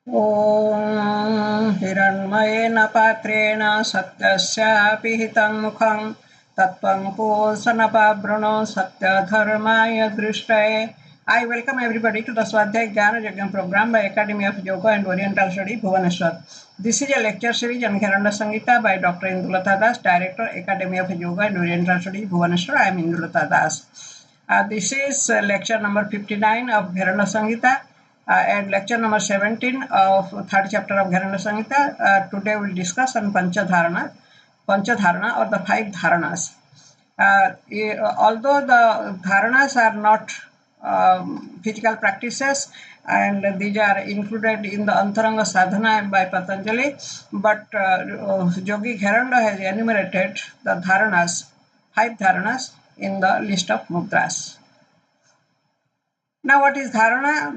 ॐ हिरण्मयेन पात्रेण सत्यस्यापि हितं मुखं तत्त्वं सत्यधर्माय दृष्टये. I welcome everybody to the Swadhyay Jnana Yajna program by Academy of Yoga and Oriental Study, Bhubaneswar. This is a lecture series on Gheranda Sangita by Dr. Indulata Das, Director, Academy of Yoga and Oriental Study, Bhubaneswar. I am Indulata Das. This is lecture number 59 of Gheranda Sangita. And lecture number 17 of third chapter of Gheranda Samhita. Today we will discuss on Panchadharana or the 5 dharanas. Although the dharanas are not physical practices and these are included in the Antaranga Sadhana by Patanjali, but Yogi Gheranda has enumerated the dharanas, 5 dharanas in the list of mudras. Now, what is dharana?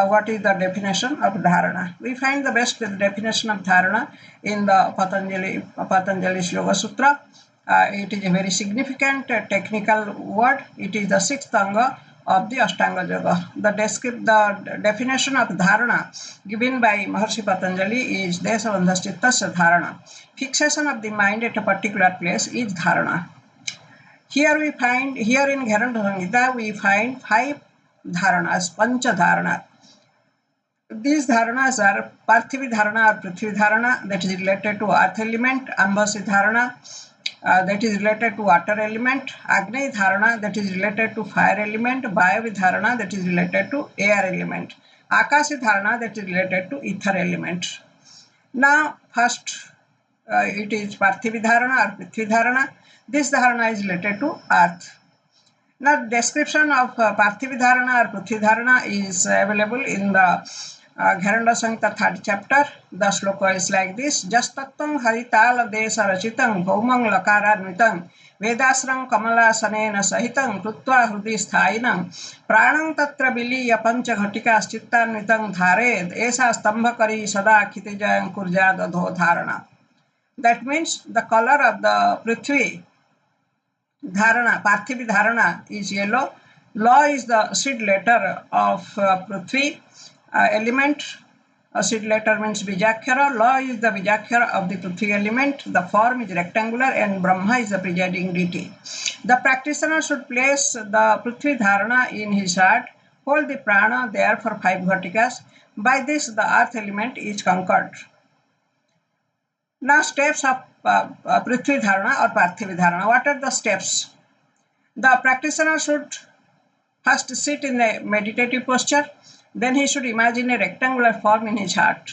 What is the definition of dharana? We find the best definition of dharana in the Patanjali's Yoga Sutra. It is a very significant technical word. It is the 6th anga of the Ashtanga Yoga. The definition of dharana given by Maharshi Patanjali is Desavandhasthittasya dharana. Fixation of the mind at a particular place is dharana. Here in Gheranda Samhita we find 5 dharanas, Pancha Dharana. These dharanas are Prithvi Dharana or Prithvi Dharana, that is related to earth element, Ambhasi Dharana, that is related to water element, Agneyi Dharana, that is related to fire element, Vayavi Dharana, that is related to air element, Akashi Dharana, that is related to ether element. Now, first it is Prithvi Dharana or Prithvi Dharana. This dharana is related to earth. Now, description of Prithvi Dharana or Prithvi Dharana is available in the Gheranda Samhita 3rd chapter. The shloka is like this: Jastattam haritala desa rachitam bhaumang lakaranvitam vedasram kamalasanena sahitam krutva hrudi sthayinam pranam tatra biliya pancha ghatika chittanitam dhared esa stambhakari sada khitijayam kurjad adho dharana. That means the color of the Prithvi Dharana, Prithvi Dharana is yellow. La is the seed letter of Prithvi element. A seed letter means Bijakhyara. La is the Bijakhyara of the Prithvi element. The form is rectangular and Brahma is the presiding deity. The practitioner should place the Prithvi Dharana in his heart, hold the prana there for 5 ghatikas. By this, the earth element is conquered. Now, steps of Prithvi Dharana or Prithvi Dharana. What are the steps? The practitioner should first sit in a meditative posture. Then he should imagine a rectangular form in his heart.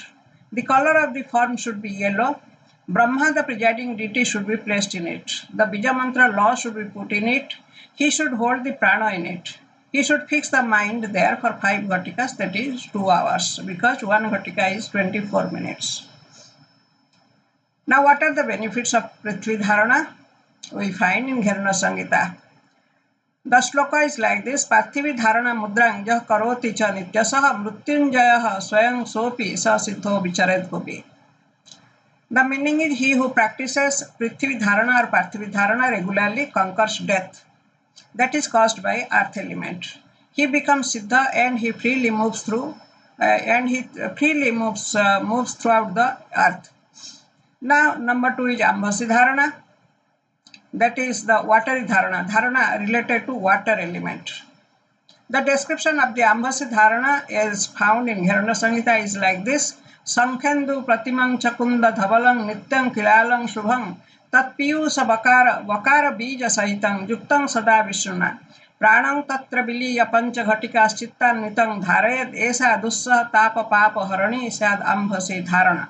The color of the form should be yellow. Brahma, the presiding deity, should be placed in it. The Bija Mantra law should be put in it. He should hold the prana in it. He should fix the mind there for 5 ghatikas, that is 2 hours, because 1 ghatika is 24 minutes. Now, what are the benefits of Prithvi Dharana? We find in Gheranda Samhita. The shloka is like this: Prithvi Dharana mudrang jah karoti cha nityasah mrutyunjayah swayam sopi sa siddho vicharet gopi. The meaning is, he who practices Prithvi Dharana or Prithvi Dharana regularly conquers death that is caused by earth element. He becomes siddha and he freely moves through moves throughout the earth. Now, number 2 is Ambhasi Dharana. That is the watery dharana related to water element. The description of the Ambhasi Dharana is found in Gheranda Samhita is like this: Sankhendu pratimang chakunda dhavalang nityam kilalang shubham tat piyusa vakara bija sahitang yuktang sada vishnuna pranam tatra biliya pancha ghatika chittan nitang dharayat esa dussah tapa papa harani sad Ambhasi Dharana.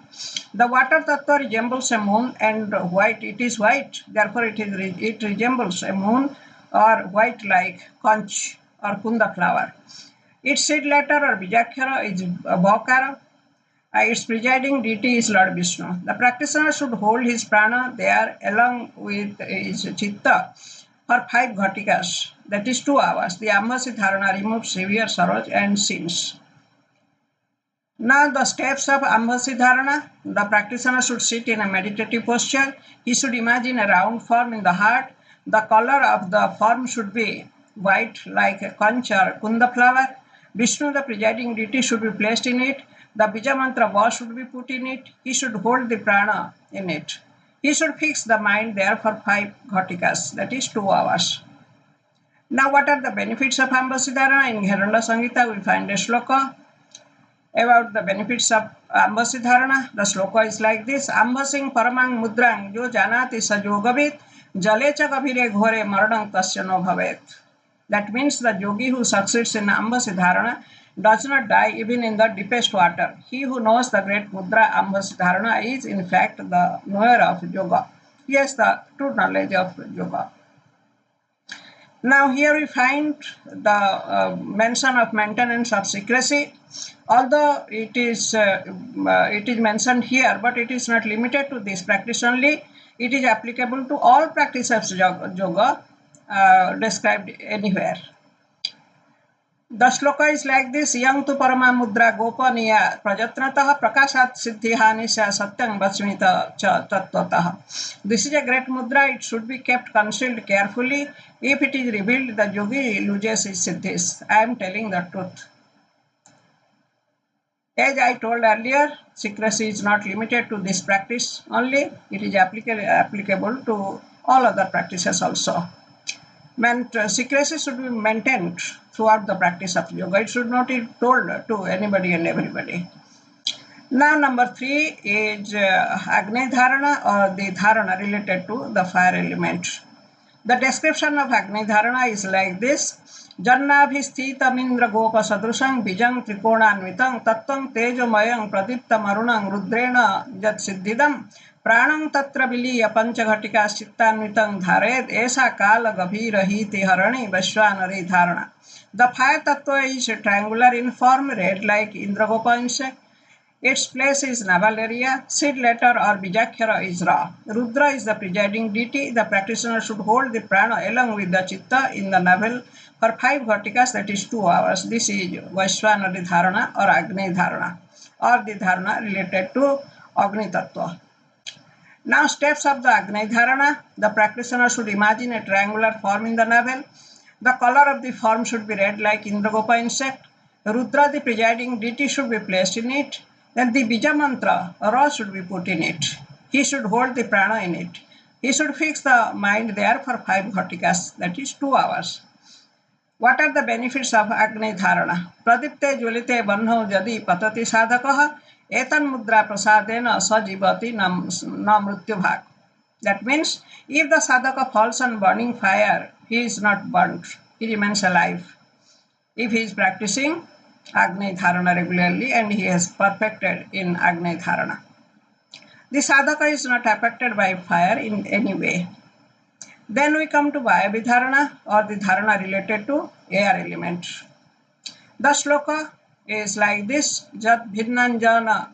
The water tattva resembles a moon and white. It is white, therefore it resembles a moon or white like conch or kunda flower. Its seed letter or Bijakhyara is Bhakara. Its presiding deity is Lord Vishnu. The practitioner should hold his prana there along with his chitta for 5 ghatikas, that is 2 hours. The Ambhasi Dharana removes severe sorrows and sins. Now, the steps of Ambhasi Dharana. The practitioner should sit in a meditative posture. He should imagine a round form in the heart. The color of the form should be white like a conch or kunda flower. Vishnu, the presiding deity, should be placed in it. The bija mantra va should be put in it. He should hold the prana in it. He should fix the mind there for 5 ghatikas, that is 2 hours. Now, what are the benefits of Ambhasi Dharana? In Heranda Samhita, we find a shloka about the benefits of Ambhasi Dharana. The shloka is like this: Ambhasing paramang mudrang jo janati sajogavit jale cha gabhire ghore maranang tasya no bhavet. That means the yogi who succeeds in Ambhasi Dharana does not die even in the deepest water. He who knows the great mudra Ambhasi Dharana is in fact the knower of yoga. He has the true knowledge of yoga. Now here we find the mention of maintenance of secrecy. Although it is mentioned here, but it is not limited to this practice only. It is applicable to all practices of yoga described anywhere. The shloka is like this: Yang tu parama mudra gopaniya prajatnatah prakashat siddhihanisya satyang vasmita cha tattatah. This is a great mudra. It should be kept concealed carefully. If it is revealed, the yogi loses his siddhis. I am telling the truth. As I told earlier, secrecy is not limited to this practice only. It is applicable to all other practices also. Secrecy should be maintained throughout the practice of yoga. It should not be told to anybody and everybody. Now, number 3 is Agneyi Dharana, or the dharana related to the fire element. The description of Agneyi Dharana is like this: Jannabhisthitamindra gopa sadrusang bijang trikonanvitam tattvang tejomayang pradipta marunang rudrena jat siddhidam pranang tatra viliya panchaghatika chittanvitam dhared esa kala gabhirahiti harani vaishwanari dharana. The fire tattva is triangular in form, red like Indragopa insect. Its place is navel area. Seed letter or bijakshara is Ra. Rudra is the presiding deity. The practitioner should hold the prana along with the chitta in the navel for 5 ghatikas, that is 2 hours. This is Vaishwanari Dharana or Agneyi Dharana, or the dharana related to Agni Tattva. Now, steps of the Agneyi Dharana. The practitioner should imagine a triangular form in the navel. The color of the form should be red like Indragopa insect. Rudra, the presiding deity, should be placed in it. Then the bija mantra, Ra, should be put in it. He should hold the prana in it. He should fix the mind there for 5 ghatikas, that is 2 hours. What are the benefits of Agneyi Dharana? Pradipte jvalite banho jadi patati sadhakaha etan mudra prasadena sajivati na mrityu bhag. That means if the sadhaka falls on burning fire, he is not burnt. He remains alive. If he is practicing Agneyi Dharana regularly and he has perfected in Agneyi Dharana, the sadhaka is not affected by fire in any way. Then we come to Vayavi Dharana, or the dharana related to air element. The shloka is like this: Jat bhinnanjana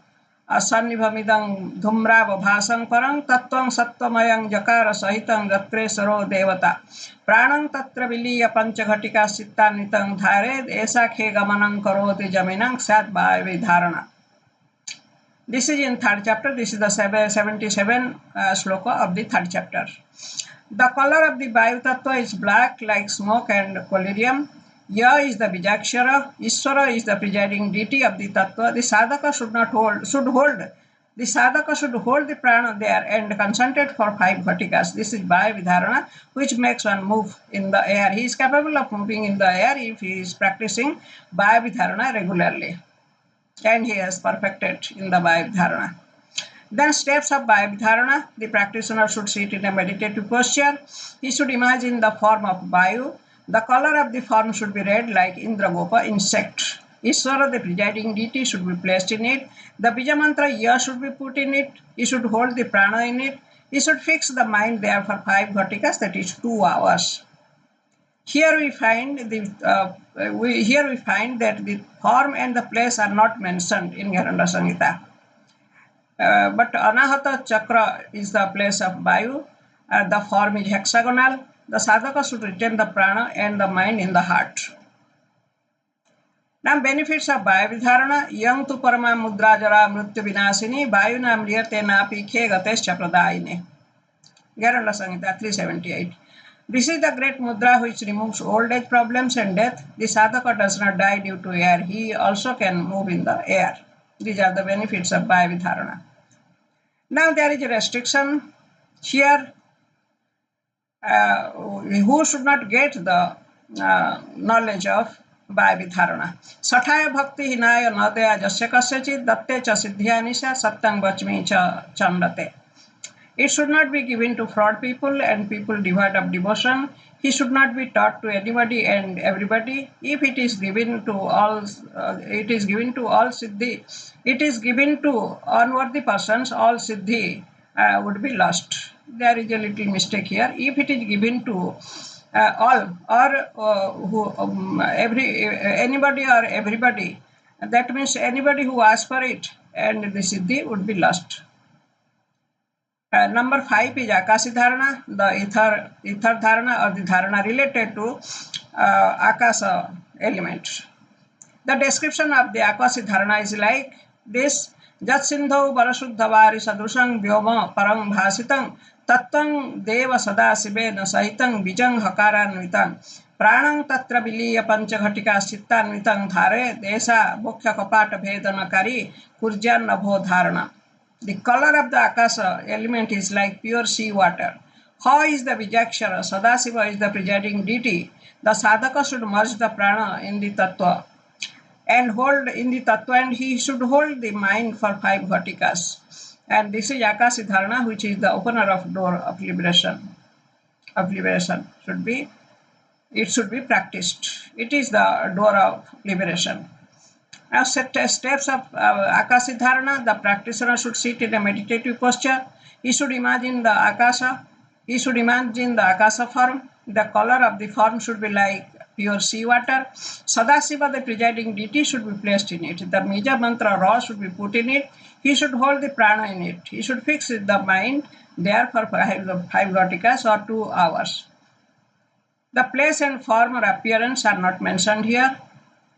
asannibhamidang dhumra bhasang parang tattvang sattvamayang jakara sahitang jatresaro devata pranang tatra viliya panchaghatika sittanitang dhared esa khe gamanang karoti jaminang sat Vayavi Dharana. This is in 3rd chapter. This is the 77 shloka of the 3rd chapter. The color of the Vayu Tattva is black like smoke and collyrium. Ya is the bijakshara. Ishvara is the presiding deity of the Tattva. The sadhaka The sadhaka should hold the prana there and concentrate for 5 ghatikas. This is Vayavi Dharana, which makes one move in the air. He is capable of moving in the air if he is practicing Vayavi Dharana regularly. And he has perfected in the Vayavi Dharana. Then steps of Vayavi Dharana. The practitioner should sit in a meditative posture. He should imagine the form of Vayu. The color of the form should be red like Indragopa insect. Ishvara, the presiding deity, should be placed in it. The bija mantra Ya should be put in it. He should hold the prana in it. He should fix the mind there for 5 ghatikas, that is 2 hours. Here we find that the form and the place are not mentioned in Garanda Samhita. But Anahata Chakra is the place of Vayu. The form is hexagonal. The sadhaka should retain the prana and the mind in the heart. Now, benefits of Vayavi Dharana. Yang tu parama mudra jara mrityu vinasini vayuna mriyate napi khe gatescha pradayine. Garanda Samhita 378. This is the great mudra which removes old age problems and death. The sadhaka does not die due to air. He also can move in the air. These are the benefits of Vayavi Dharana. Now there is a restriction here. Who should not get the knowledge of Vayavi Dharana? Sathaya bhakti hinaya nadaya jasya kasyachit datte cha siddhyanisha satyang vachmi cha chandate. It should not be given to fraud people and people devoid of devotion. He should not be taught to anybody and everybody. If it is given to all, it is given to all siddhi. It is given to unworthy persons. All siddhi would be lost. There is a little mistake here. If it is given to all or anybody or everybody, that means anybody who asks for it, and the siddhi would be lost. Number 5 is Akashi Dharana, the ether dharana or the dharana related to Akasa element. The description of the Akashi Dharana is like this: Jat Sindho Varashuddhavari Sadrushang Vyoma Parang Bhasitang Tattang Deva Sada Sibena Sahitang Bijang Hakaranvitang Pranang Tatra Biliya Panchaghatika Sittanvitang Dhare Desa Mukhya Kapata Vedanakari Kurjan Nabho Dharana. The color of the Akasa element is like pure sea water. How is the Vijakshara? Sadasiva is the presiding deity. The sadhaka should merge the prana in the tattva and hold in the tattva, and he should hold the mind for 5 verticas. And this is Akashi Dharana, which is the opener of door of liberation. It should be practiced. It is the door of liberation. Now, steps of Akashi Dharana: the practitioner should sit in a meditative posture. He should imagine the Akasha. He should imagine the Akasha form. The color of the form should be like pure sea water. Sadasiva, the presiding deity, should be placed in it. The Bija mantra Ra should be put in it. He should hold the prana in it. He should fix the mind there for 5 verticas or 2 hours. The place and form or appearance are not mentioned here,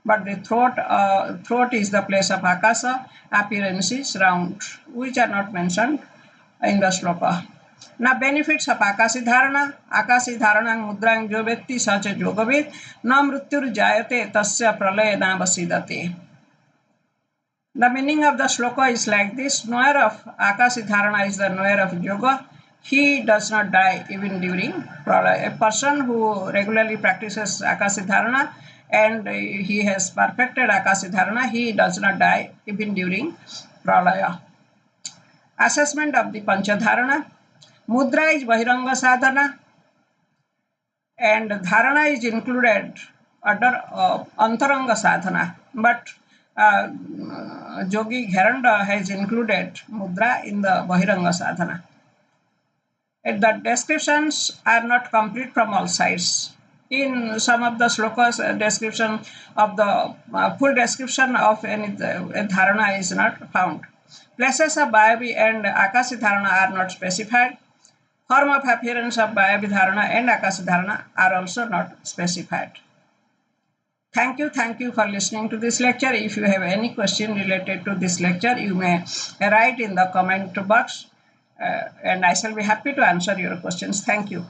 but the throat is the place of Akasa, appearance is round, which are not mentioned in the sloka. Now, benefits of Akashi Dharana. Akashi Dharana mudrang jo vyakti sacha yogavid na mrutyur jayate tasya pralaya na vasidate. The meaning of the sloka is like this: knower of Akashi Dharana is the knower of yoga. He does not die even during pralaya. A person who regularly practices Akashi Dharana and he has perfected Akashi Dharana, he does not die even during pralaya. Assessment of the Panchadharana. Mudra is Bahiranga Sadhana and Dharana is included under Antaranga Sadhana, but Yogi Gheranda has included Mudra in the Bahiranga Sadhana. And the descriptions are not complete from all sides. In some of the slokas, description of the full description of any dharana is not found. Places of Vayavi and Akashi Dharana are not specified. Form of appearance of Vayavi Dharana and Akashi Dharana are also not specified. Thank you for listening to this lecture. If you have any question related to this lecture, you may write in the comment box and I shall be happy to answer your questions. Thank you.